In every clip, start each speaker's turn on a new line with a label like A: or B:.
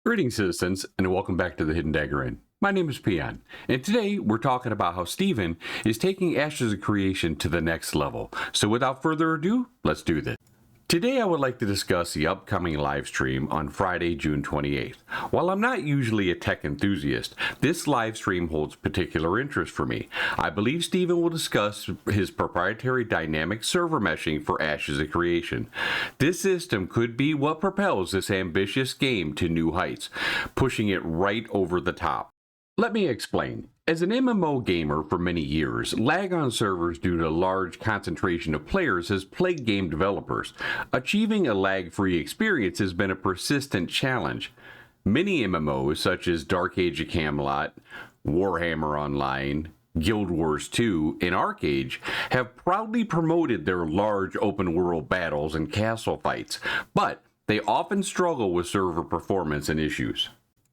A: Greetings, citizens, and welcome back to the Hidden Dagger Inn. My name is Peon, and today we're talking about how Steven is taking Ashes of Creation to the next level. So without further ado, let's do this. Today I would like to discuss the upcoming live stream on Friday, June 28th. While I'm not usually a tech enthusiast, this live stream holds particular interest for me. I believe Steven will discuss his proprietary dynamic server meshing for Ashes of Creation. This system could be what propels this ambitious game to new heights, pushing it right over the top. Let me explain. As an MMO gamer for many years, lag on servers due to large concentration of players has plagued game developers. Achieving a lag-free experience has been a persistent challenge. Many MMOs, such as Dark Age of Camelot, Warhammer Online, Guild Wars 2, and Arcade, have proudly promoted their large open-world battles and castle fights, but they often struggle with server performance and issues.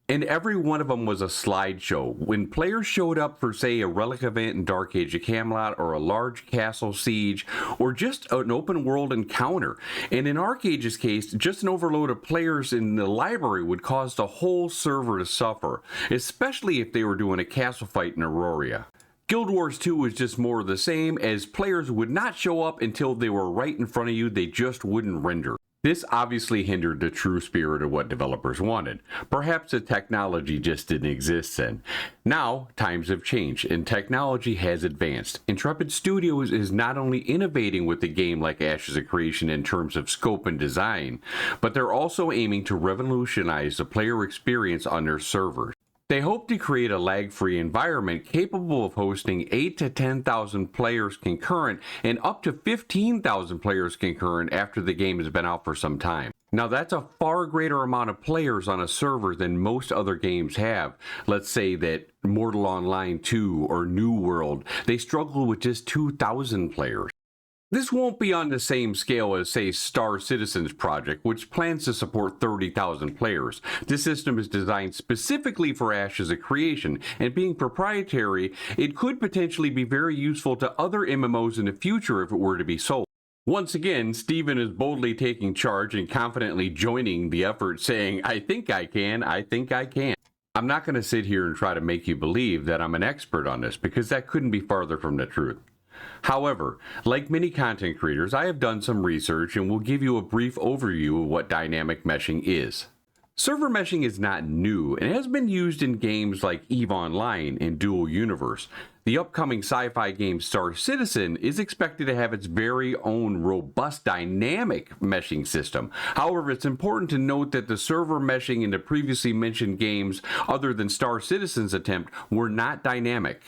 A: And every one of them was a slideshow. When players showed up for, say, a relic event in Dark Age of Camelot, or a large castle siege, or just an open world encounter. And in Arcade's case, just an overload of players in the library would cause the whole server to suffer, especially if they were doing a castle fight in Aurora. Guild Wars 2 was just more of the same, as players would not show up until they were right in front of you. They just wouldn't render. This obviously hindered the true spirit of what developers wanted. Perhaps the technology just didn't exist then. Now, times have changed and technology has advanced. Intrepid Studios is not only innovating with a game like Ashes of Creation in terms of scope and design, but they're also aiming to revolutionize the player experience on their servers. They hope to create a lag-free environment capable of hosting 8 to 10,000 players concurrent and up to 15,000 players concurrent after the game has been out for some time. Now that's a far greater amount of players on a server than most other games have. Let's say that Mortal Online 2 or New World, they struggle with just 2,000 players. This won't be on the same scale as, say, Star Citizen's project, which plans to support 30,000 players. This system is designed specifically for Ashes of Creation, and being proprietary, it could potentially be very useful to other MMOs in the future if it were to be sold. Once again, Steven is boldly taking charge and confidently joining the effort, saying, I think I can. I'm not going to sit here and try to make you believe that I'm an expert on this, because that couldn't be farther from the truth. However, like many content creators, I have done some research and will give you a brief overview of what dynamic meshing is. Server meshing is not new and has been used in games like EVE Online and Dual Universe. The upcoming sci-fi game Star Citizen is expected to have its very own robust dynamic meshing system. However, it's important to note that the server meshing in the previously mentioned games, other than Star Citizen's attempt, were not dynamic.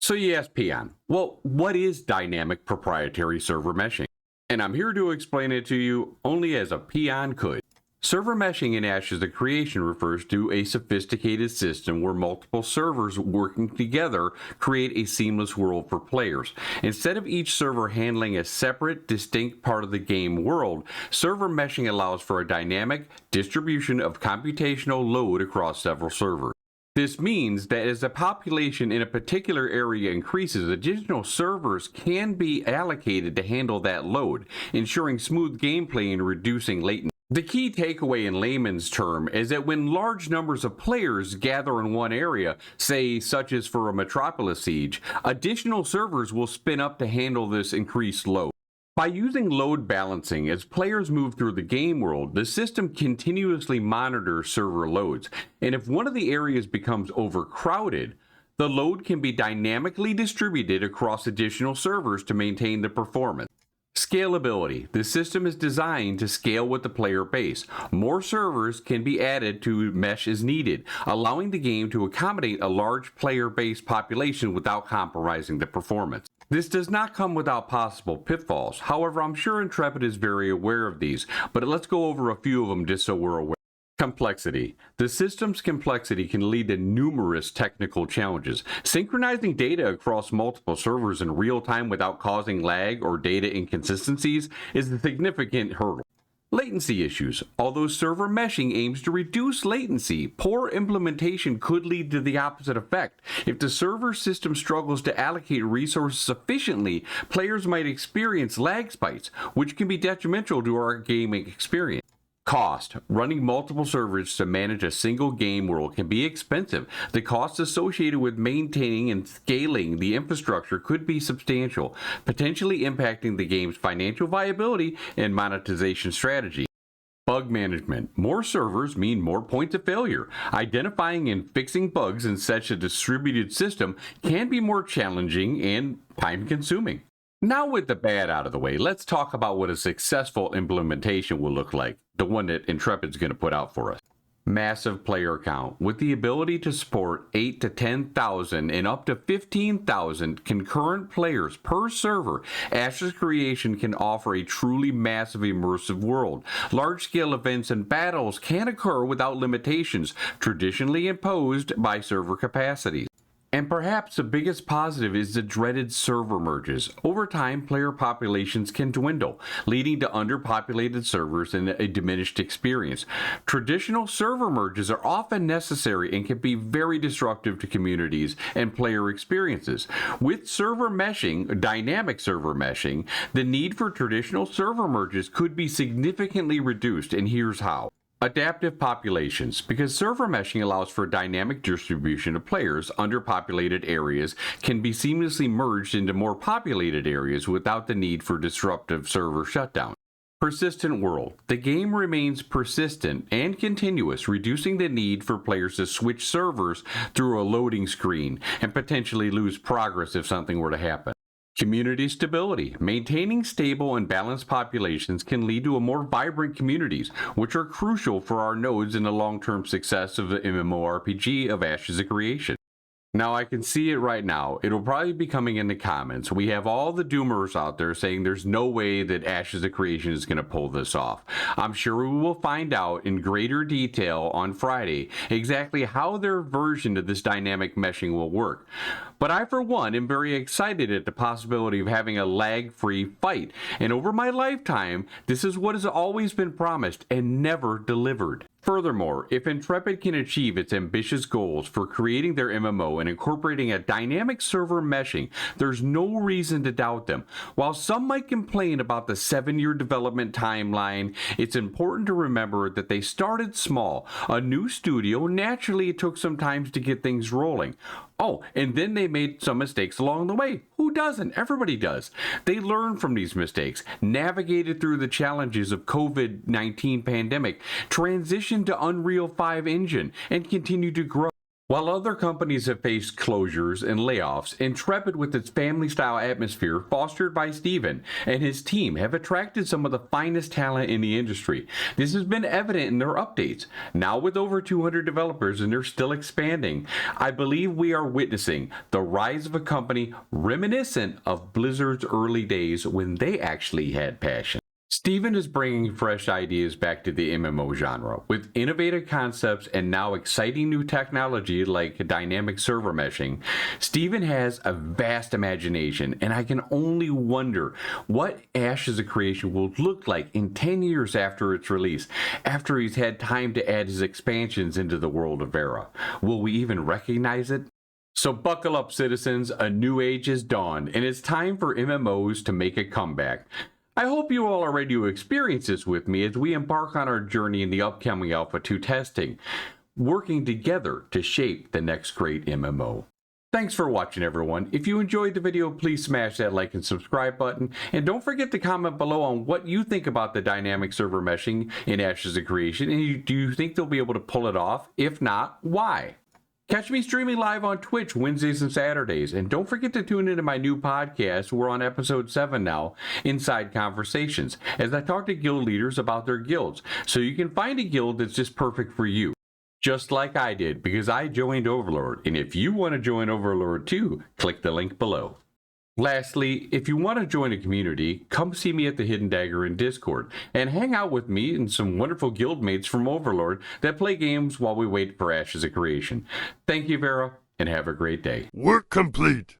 A: So you ask Peon, well, what is dynamic proprietary server meshing? And I'm here to explain it to you only as a Peon could. Server meshing in Ashes of Creation refers to a sophisticated system where multiple servers working together create a seamless world for players. Instead of each server handling a separate, distinct part of the game world, server meshing allows for a dynamic distribution of computational load across several servers. This means that as the population in a particular area increases, additional servers can be allocated to handle that load, ensuring smooth gameplay and reducing latency. The key takeaway in layman's term is that when large numbers of players gather in one area, say such as for a metropolis siege, additional servers will spin up to handle this increased load. By using load balancing, as players move through the game world, the system continuously monitors server loads, and if one of the areas becomes overcrowded, the load can be dynamically distributed across additional servers to maintain the performance. Scalability. The system is designed to scale with the player base. More servers can be added to mesh as needed, allowing the game to accommodate a large player base population without compromising the performance. This does not come without possible pitfalls. However, I'm sure Intrepid is very aware of these, but let's go over a few of them just so we're aware. Complexity. The system's complexity can lead to numerous technical challenges. Synchronizing data across multiple servers in real time without causing lag or data inconsistencies is a significant hurdle. Latency issues. Although server meshing aims to reduce latency, poor implementation could lead to the opposite effect. If the server system struggles to allocate resources sufficiently, players might experience lag spikes, which can be detrimental to our gaming experience. Cost. Running multiple servers to manage a single game world can be expensive. The costs associated with maintaining and scaling the infrastructure could be substantial, potentially impacting the game's financial viability and monetization strategy. Bug management. More servers mean more points of failure. Identifying and fixing bugs in such a distributed system can be more challenging and time-consuming. Now with the bad out of the way, let's talk about what a successful implementation will look like, the one that Intrepid's going to put out for us. Massive player count, with the ability to support 8 to 10,000 and up to 15,000 concurrent players per server. Ashes Creation can offer a truly massive immersive world. Large-scale events and battles can occur without limitations traditionally imposed by server capacities. And perhaps the biggest positive is the dreaded server merges. Over time, player populations can dwindle, leading to underpopulated servers and a diminished experience. Traditional server merges are often necessary and can be very disruptive to communities and player experiences. With server meshing, dynamic server meshing, the need for traditional server merges could be significantly reduced, and here's how. Adaptive populations. Because server meshing allows for dynamic distribution of players, underpopulated areas can be seamlessly merged into more populated areas without the need for disruptive server shutdown. Persistent world. The game remains persistent and continuous, reducing the need for players to switch servers through a loading screen and potentially lose progress if something were to happen. Community stability. Maintaining stable and balanced populations can lead to a more vibrant communities, which are crucial for our nodes in the long-term success of the MMORPG of Ashes of Creation. Now, I can see it right now. It'll probably be coming in the comments. We have all the doomers out there saying there's no way that Ashes of Creation is going to pull this off. I'm sure we will find out in greater detail on Friday exactly how their version of this dynamic meshing will work. But I, for one, am very excited at the possibility of having a lag-free fight. And over my lifetime, this is what has always been promised and never delivered. Furthermore, if Intrepid can achieve its ambitious goals for creating their MMO and incorporating a dynamic server meshing, there's no reason to doubt them. While some might complain about the 7-year development timeline, it's important to remember that they started small. A new studio, naturally it took some time to get things rolling. Oh, and then they made some mistakes along the way. Who doesn't? Everybody does. They learned from these mistakes, navigated through the challenges of COVID-19 pandemic, transitioned to Unreal 5 engine, and continued to grow. While other companies have faced closures and layoffs, Intrepid, with its family-style atmosphere fostered by Steven and his team, have attracted some of the finest talent in the industry. This has been evident in their updates. Now with over 200 developers and they're still expanding, I believe we are witnessing the rise of a company reminiscent of Blizzard's early days when they actually had passion. Steven is bringing fresh ideas back to the MMO genre, with innovative concepts and now exciting new technology like dynamic server meshing. Steven has a vast imagination, and I can only wonder what Ashes of Creation will look like in 10 years after its release, after he's had time to add his expansions into the world of Vera. Will we even recognize it? So buckle up, citizens, a new age has dawned, and it's time for MMOs to make a comeback. I hope you all are ready to experience this with me as we embark on our journey in the upcoming Alpha 2 testing, working together to shape the next great MMO. Thanks for watching, everyone. If you enjoyed the video, please smash that like and subscribe button, and don't forget to comment below on what you think about the dynamic server meshing in Ashes of Creation, and do you think they'll be able to pull it off? If not, why? Catch me streaming live on Twitch Wednesdays and Saturdays. And don't forget to tune into my new podcast. We're on episode 7 now, Inside Conversations, as I talk to guild leaders about their guilds, so you can find a guild that's just perfect for you. Just like I did, because I joined Overlord. And if you want to join Overlord too, click the link below. Lastly, if you want to join a community, come see me at the Hidden Dagger Inn Discord and hang out with me and some wonderful guildmates from Overlord that play games while we wait for Ashes of Creation. Thank you, Vera, and have a great day.
B: Work complete.